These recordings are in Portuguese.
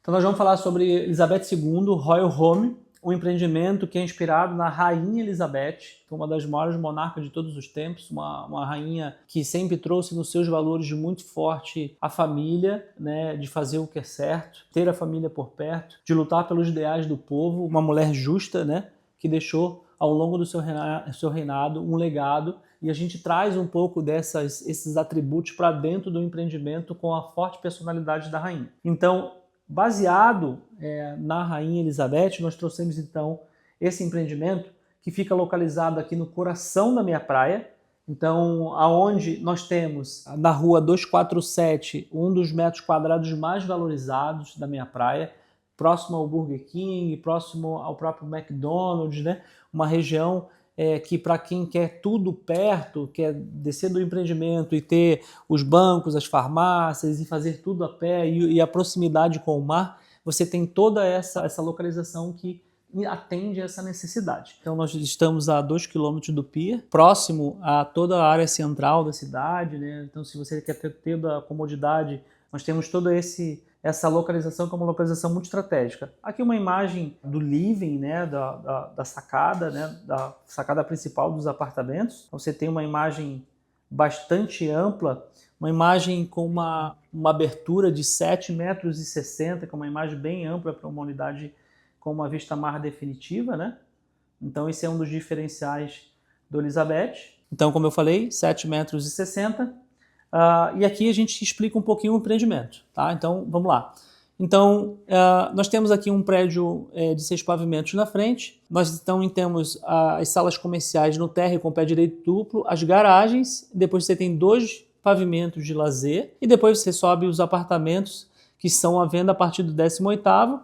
Então nós vamos falar sobre Elizabeth II, Royal Home, um empreendimento que é inspirado na Rainha Elizabeth, uma das maiores monarcas de todos os tempos, uma rainha que sempre trouxe nos seus valores muito forte a família, né, de fazer o que é certo, ter a família por perto, de lutar pelos ideais do povo, uma mulher justa, né, que deixou ao longo do seu reinado um legado, e a gente traz um pouco esses atributos para dentro do empreendimento com a forte personalidade da rainha. Então, baseado na Rainha Elizabeth, nós trouxemos então esse empreendimento que fica localizado aqui no coração da minha praia. Então, aonde nós temos na rua 247, um dos metros quadrados mais valorizados da minha praia, próximo ao Burger King, próximo ao próprio McDonald's, né? Uma região que para quem quer tudo perto, quer descer do empreendimento e ter os bancos, as farmácias e fazer tudo a pé e a proximidade com o mar, você tem toda essa localização que atende a essa necessidade. Então nós estamos a 2 km do pier, próximo a toda a área central da cidade, né? Então se você quer ter a comodidade, nós temos toda essa localização que é uma localização muito estratégica. Aqui uma imagem do living, né, da sacada, né, da sacada principal dos apartamentos. Então, você tem uma imagem bastante ampla, uma imagem com uma abertura de 7,60 metros, que é uma imagem bem ampla para uma unidade com uma vista mar definitiva, né? Então esse é um dos diferenciais do Elizabeth. Então, como eu falei, 7,60 metros. E aqui a gente explica um pouquinho o empreendimento, tá? Então, vamos lá. Então, nós temos aqui um prédio de 6 pavimentos na frente. Nós então temos as salas comerciais no térreo com pé direito duplo, as garagens, depois você tem 2 pavimentos de lazer e depois você sobe os apartamentos que são à venda a partir do 18º.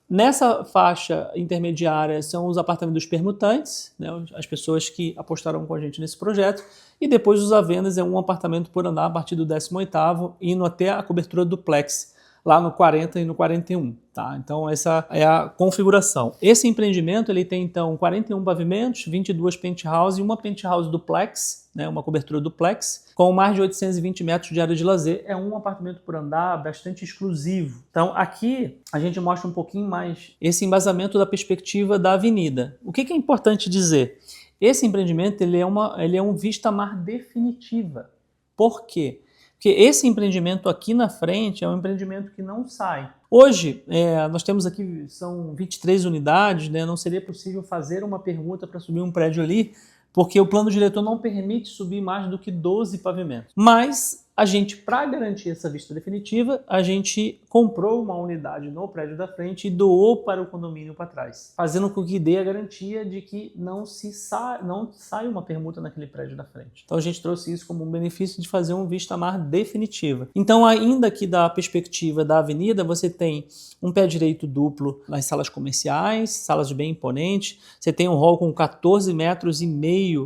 Nessa faixa intermediária são os apartamentos dos permutantes, né, as pessoas que apostaram com a gente nesse projeto, e depois os à vendas é um apartamento por andar a partir do 18º, indo até a cobertura duplex, lá no 40 e no 41. Tá? Então essa é a configuração. Esse empreendimento ele tem então 41 pavimentos, 22 penthouse e uma penthouse duplex, né, uma cobertura duplex, com mais de 820 metros de área de lazer. É um apartamento por andar bastante exclusivo. Então aqui a gente mostra um pouquinho mais esse embasamento da perspectiva da avenida. O que é importante dizer? Esse empreendimento ele é um vista-mar definitiva. Por quê? Porque esse empreendimento aqui na frente é um empreendimento que não sai. Hoje, nós temos aqui, são 23 unidades, né? Não seria possível fazer uma permuta para subir um prédio ali, porque o plano diretor não permite subir mais do que 12 pavimentos. Mas a gente, para garantir essa vista definitiva, a gente comprou uma unidade no prédio da frente e doou para o condomínio para trás, fazendo com que dê a garantia de que não saia uma permuta naquele prédio da frente. Então a gente trouxe isso como um benefício de fazer um vista-mar definitiva. Então, ainda que da perspectiva da avenida, você tem um pé direito duplo nas salas comerciais, salas bem imponentes, você tem um hall com 14,5 metros,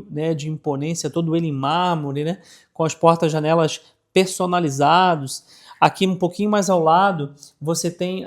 né, de imponência, todo ele em mármore, né, com as portas-janelas personalizados. Aqui um pouquinho mais ao lado você tem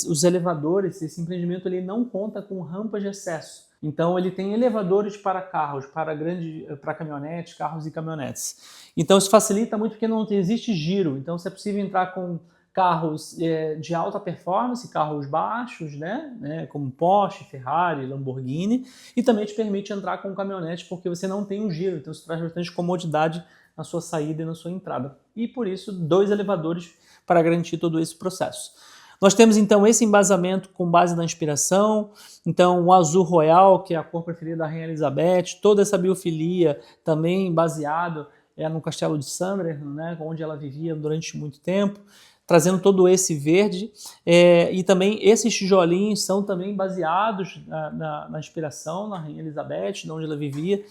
os elevadores. Esse empreendimento ele não conta com rampas de acesso, então ele tem elevadores para carros, para caminhonetes, carros e caminhonetes. Então isso facilita muito porque não existe giro, então é possível entrar com carros de alta performance, carros baixos, né, como Porsche, Ferrari, Lamborghini, e também te permite entrar com caminhonete porque você não tem um giro, então isso traz bastante comodidade na sua saída e na sua entrada. E por isso, 2 elevadores para garantir todo esse processo. Nós temos então esse embasamento com base na inspiração, então o azul royal, que é a cor preferida da Rainha Elizabeth, toda essa biofilia também baseado no Castelo de Summerhill, né, onde ela vivia durante muito tempo, trazendo todo esse verde, e também esses tijolinhos são também baseados na inspiração na Rainha Elizabeth, onde ela vivia.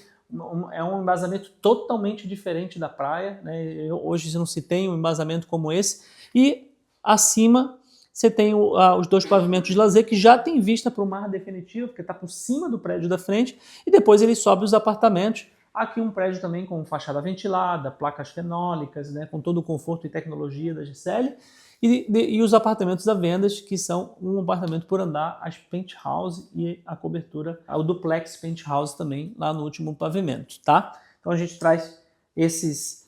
É um embasamento totalmente diferente da praia, né? Hoje não se tem um embasamento como esse, e acima você tem os 2 pavimentos de lazer que já tem vista para o mar definitivo, porque está por cima do prédio da frente, e depois ele sobe os apartamentos. Aqui um prédio também com fachada ventilada, placas fenólicas, né, com todo o conforto e tecnologia da Giselli, e os apartamentos à venda, que são um apartamento por andar, as penthouse e a cobertura, o duplex penthouse também, lá no último pavimento, tá? Então a gente traz esses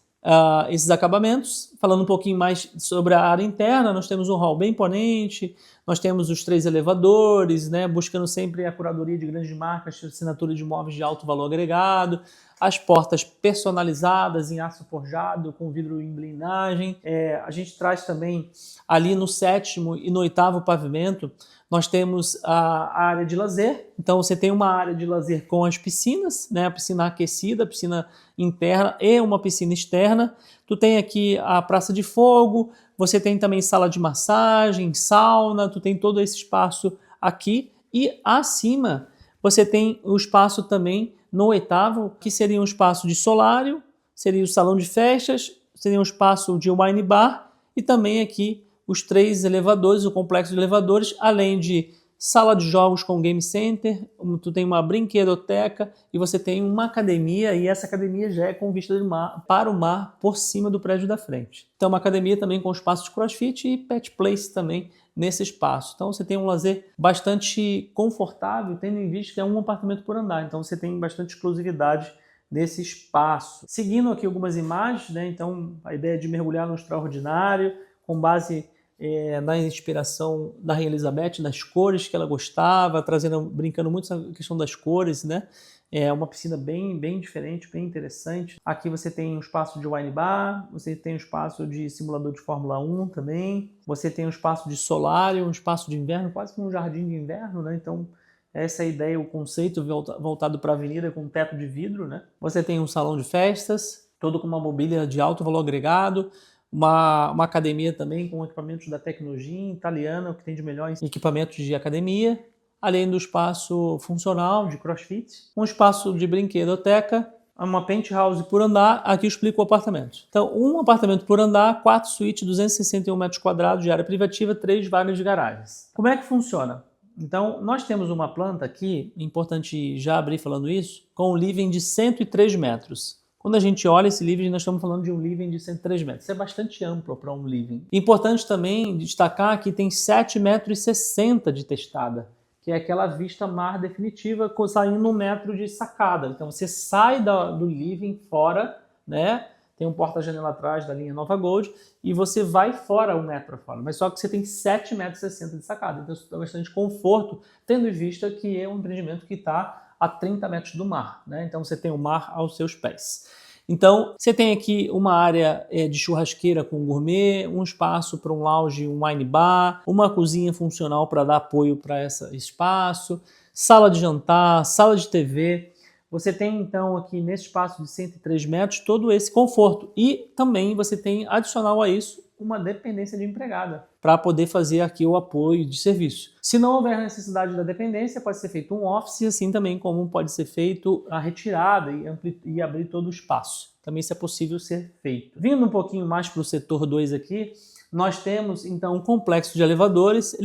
acabamentos. Falando um pouquinho mais sobre a área interna, nós temos um hall bem imponente, Nós temos os 3 elevadores, né, buscando sempre a curadoria de grandes marcas, assinatura de imóveis de alto valor agregado, as portas personalizadas em aço forjado, com vidro em blindagem. A gente traz também ali no 7º e no 8º pavimento, nós temos a área de lazer. Então você tem uma área de lazer com as piscinas, né, a piscina aquecida, a piscina interna e uma piscina externa. Tu tem aqui a praça de fogo, você tem também sala de massagem, sauna, tu tem todo esse espaço aqui. E acima você tem o espaço também no 8º, que seria um espaço de solário, seria o salão de festas, seria um espaço de wine bar e também aqui os 3 elevadores, o complexo de elevadores, além de sala de jogos com game center, tu tem uma brinquedoteca e você tem uma academia, e essa academia já é com vista para o mar por cima do prédio da frente. Então uma academia também com espaço de crossfit e pet place também nesse espaço. Então você tem um lazer bastante confortável, tendo em vista que é um apartamento por andar, então você tem bastante exclusividade nesse espaço. Seguindo aqui algumas imagens, né? Então a ideia é de mergulhar no extraordinário, com base na inspiração da Rainha Elizabeth, das cores que ela gostava, brincando muito essa questão das cores, né? É uma piscina bem diferente, bem interessante. Aqui você tem um espaço de wine bar, você tem um espaço de simulador de Fórmula 1 também, você tem um espaço de solário, um espaço de inverno, quase como um jardim de inverno, né? Então essa é a ideia, o conceito voltado para a avenida com teto de vidro, né? Você tem um salão de festas, todo com uma mobília de alto valor agregado, uma academia também com equipamentos da tecnologia italiana, o que tem de melhor equipamentos de academia, além do espaço funcional de crossfit, um espaço de brinquedoteca, uma penthouse por andar. Aqui eu explico o apartamento. Então, um apartamento por andar, 4 suítes, 261 metros quadrados de área privativa, 3 vagas de garagens. Como é que funciona? Então, nós temos uma planta aqui, importante já abrir falando isso, com um living de 103 metros. Quando a gente olha esse living, nós estamos falando de um living de 103 metros. Isso é bastante amplo para um living. Importante também destacar que tem 7,60 metros de testada, que é aquela vista mar definitiva, saindo 1 metro de sacada. Então você sai do living fora, né? Tem um porta-janela atrás da linha Nova Gold e você vai fora 1 metro fora. Mas só que você tem 7,60 metros de sacada. Então isso dá bastante conforto, tendo em vista que é um empreendimento que está a 30 metros do mar, né? Então você tem o mar aos seus pés. Então você tem aqui uma área de churrasqueira com gourmet, um espaço para um lounge, um wine bar, uma cozinha funcional para dar apoio para esse espaço, sala de jantar, sala de TV. Você tem então aqui nesse espaço de 103 metros todo esse conforto e também você tem adicional a isso uma dependência de empregada para poder fazer aqui o apoio de serviço. Se não houver necessidade da dependência, pode ser feito um office, assim também como pode ser feito a retirada e abrir todo o espaço. Também isso é possível ser feito. Vindo um pouquinho mais para o setor 2 aqui, nós temos então um complexo de elevadores.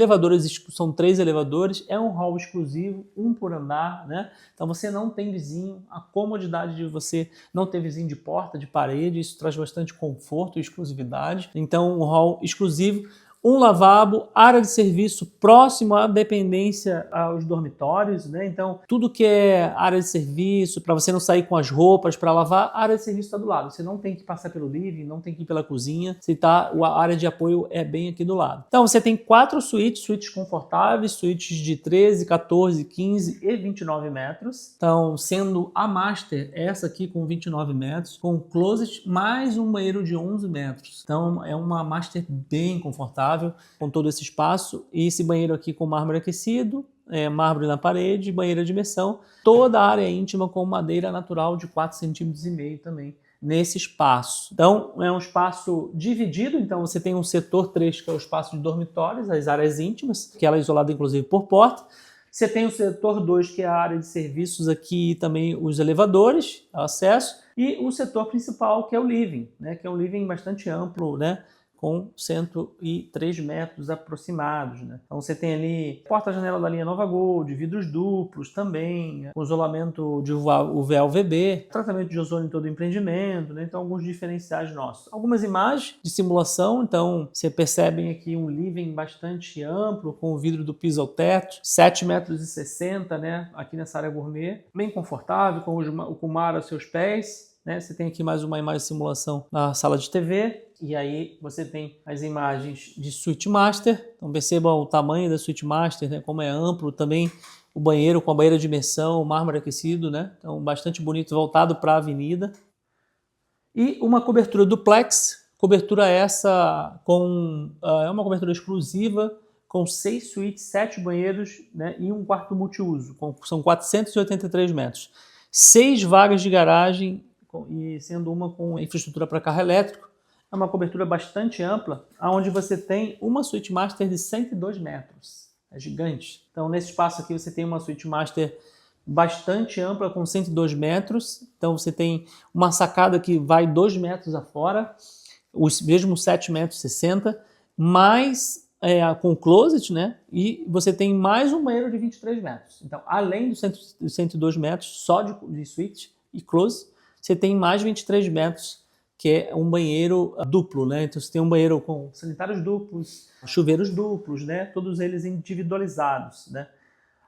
São 3 elevadores, é um hall exclusivo, um por andar, né? Então você não tem vizinho, a comodidade de você não ter vizinho de porta, de parede, isso traz bastante conforto e exclusividade. Então um hall exclusivo, um lavabo, área de serviço próximo à dependência aos dormitórios, né? Então, tudo que é área de serviço, para você não sair com as roupas para lavar, a área de serviço está do lado. Você não tem que passar pelo living, não tem que ir pela cozinha, a área de apoio é bem aqui do lado. Então, você tem 4 suítes confortáveis, suítes de 13, 14, 15 e 29 metros. Então, sendo a master, essa aqui com 29 metros, com closet, mais um banheiro de 11 metros. Então, é uma master bem confortável, com todo esse espaço, e esse banheiro aqui com mármore aquecido, mármore na parede, banheira de imersão, toda a área íntima com madeira natural de 4,5 cm também nesse espaço. Então é um espaço dividido, então você tem um setor 3 que é o espaço de dormitórios, as áreas íntimas, que ela é isolada inclusive por porta. Você tem o setor 2 que é a área de serviços aqui, também os elevadores, acesso, e o setor principal que é o living, né, que é um living bastante amplo, né, com 103 metros aproximados, né? Então você tem ali porta-janela da linha Nova Gold, vidros duplos também, com isolamento de UV-UVB, tratamento de ozônio em todo o empreendimento, né? Então alguns diferenciais nossos. Algumas imagens de simulação, então você percebem aqui um living bastante amplo, com o vidro do piso ao teto, 7,60 metros, né? Aqui nessa área gourmet, bem confortável, com o mar aos seus pés. né? Você tem aqui mais uma imagem de simulação na sala de TV. E aí você tem as imagens de suíte master. Então percebam o tamanho da suíte master, né? Como é amplo também. O banheiro com a banheira de imersão, mármore aquecido, né? Então bastante bonito, voltado para a avenida. E uma cobertura duplex, cobertura essa é uma cobertura exclusiva com 6 suítes, 7 banheiros, né, e um quarto multiuso, são 483 metros. 6 vagas de garagem, e sendo uma com infraestrutura para carro elétrico. É uma cobertura bastante ampla, onde você tem uma suíte master de 102 metros. É gigante. Então, nesse espaço aqui, você tem uma suíte master bastante ampla, com 102 metros. Então, você tem uma sacada que vai 2 metros afora, os mesmos 7,60 metros, mais com closet, né? E você tem mais um banheiro de 23 metros. Então, além dos 102 metros só de suíte e closet, você tem mais 23 metros, que é um banheiro duplo, né? Então, você tem um banheiro com sanitários duplos, chuveiros duplos, né? Todos eles individualizados, né?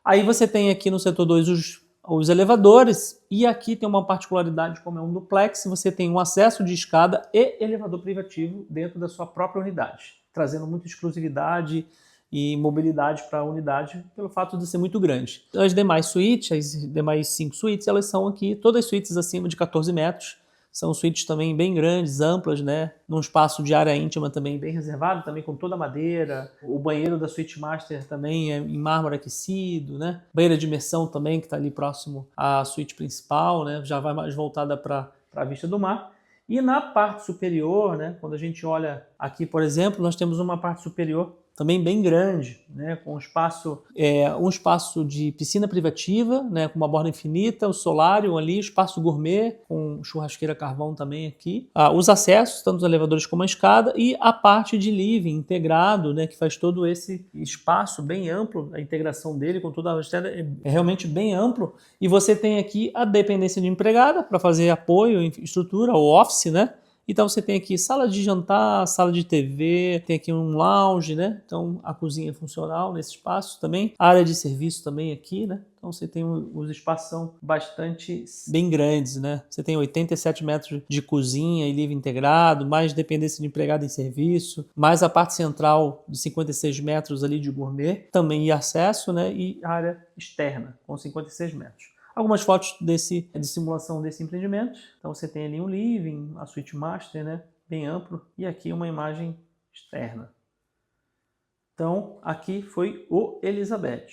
Aí você tem aqui no setor 2 os elevadores, e aqui tem uma particularidade, como é um duplex, você tem um acesso de escada e elevador privativo dentro da sua própria unidade, trazendo muita exclusividade e mobilidade para a unidade, pelo fato de ser muito grande. As demais suítes, as demais 5 suítes, elas são aqui, todas suítes acima de 14 metros, são suítes também bem grandes, amplas, né? Num espaço de área íntima também bem reservado, também com toda a madeira. O banheiro da suíte master também é em mármore aquecido, né? Banheira de imersão também, que está ali próximo à suíte principal, né? Já vai mais voltada para a vista do mar. E na parte superior, né? Quando a gente olha aqui, por exemplo, nós temos uma parte superior também bem grande, né, com um espaço de piscina privativa, né, com uma borda infinita, o solário ali, espaço gourmet, com churrasqueira carvão também aqui. Os acessos, tanto os elevadores como a escada, e a parte de living integrado, né, que faz todo esse espaço bem amplo, a integração dele com toda a estrada é realmente bem amplo. E você tem aqui a dependência de empregada para fazer apoio, estrutura, o office, né? Então você tem aqui sala de jantar, sala de TV, tem aqui um lounge, né? Então a cozinha é funcional nesse espaço também. A área de serviço também aqui, né? Então você tem os espaços são bastante bem grandes, né? Você tem 87 metros de cozinha e livre integrado, mais dependência de empregado em serviço, mais a parte central de 56 metros ali de gourmet, também e acesso, né? E área externa com 56 metros. Algumas fotos de simulação desse empreendimento. Então você tem ali um living, a suíte master, né, bem amplo, e aqui uma imagem externa. Então aqui foi o Elizabeth.